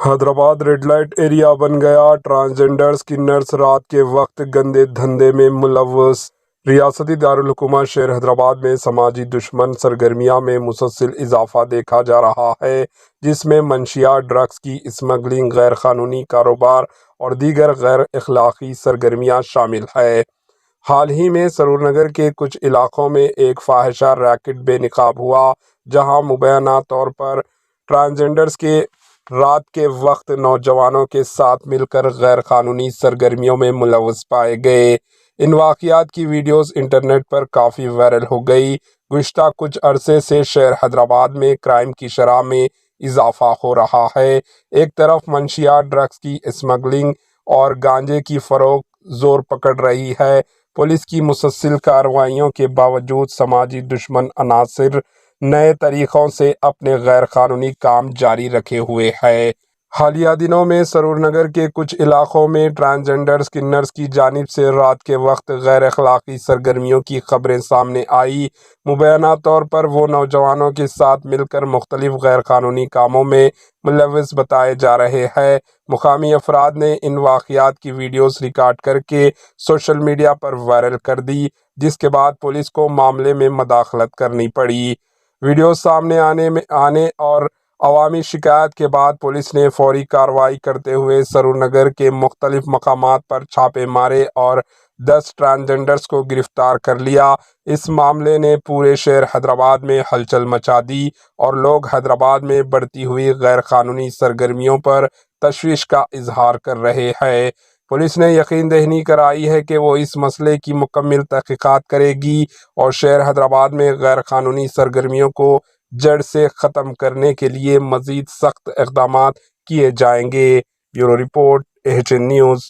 Hyderabad red light area بن گیا، transgender scanners رات کے وقت گندے دھندے میں ملوث۔ ریاستی دارالحکومت شہر حیدرآباد میں سماجی دشمن سرگرمیوں میں مسلسل اضافہ دیکھا جا رہا ہے، جس میں منشیات، ڈرگس کی اسمگلنگ، غیر قانونی کاروبار اور دیگر غیر اخلاقی سرگرمیاں شامل ہیں۔ حال ہی میں سرور نگر کے کچھ علاقوں میں ایک فاحشہ ریکٹ بے نقاب ہوا، جہاں مبینہ طور پر ٹرانسجینڈرز کے رات کے وقت نوجوانوں کے ساتھ مل کر غیر قانونی سرگرمیوں میں ملوث پائے گئے۔ ان واقعات کی ویڈیوز انٹرنیٹ پر کافی وائرل ہو گئی۔ گزشتہ کچھ عرصے سے شہر حیدرآباد میں کرائم کی شرح میں اضافہ ہو رہا ہے۔ ایک طرف منشیات، ڈرگس کی اسمگلنگ اور گانجے کی فروخت زور پکڑ رہی ہے، پولیس کی مسلسل کارروائیوں کے باوجود سماجی دشمن عناصر نئے طریقوں سے اپنے غیر قانونی کام جاری رکھے ہوئے ہیں۔ حالیہ دنوں میں سرور نگر کے کچھ علاقوں میں ٹرانسجینڈر اسکینرز کی جانب سے رات کے وقت غیر اخلاقی سرگرمیوں کی خبریں سامنے آئی۔ مبینہ طور پر وہ نوجوانوں کے ساتھ مل کر مختلف غیر قانونی کاموں میں ملوث بتائے جا رہے ہیں۔ مقامی افراد نے ان واقعات کی ویڈیوز ریکارڈ کر کے سوشل میڈیا پر وائرل کر دی، جس کے بعد پولیس کو معاملے میں مداخلت کرنی پڑی۔ ویڈیوز سامنے آنے اور عوامی شکایات کے بعد پولیس نے فوری کارروائی کرتے ہوئے سرور نگر کے مختلف مقامات پر چھاپے مارے اور 10 ٹرانسجینڈرز کو گرفتار کر لیا۔ اس معاملے نے پورے شہر حیدرآباد میں ہلچل مچا دی اور لوگ حیدرآباد میں بڑھتی ہوئی غیر قانونی سرگرمیوں پر تشویش کا اظہار کر رہے ہیں۔ پولیس نے یقین دہانی کرائی ہے کہ وہ اس مسئلے کی مکمل تحقیقات کرے گی اور شہر حیدرآباد میں غیر قانونی سرگرمیوں کو جڑ سے ختم کرنے کے لیے مزید سخت اقدامات کیے جائیں گے۔ Bureau report, AHN news.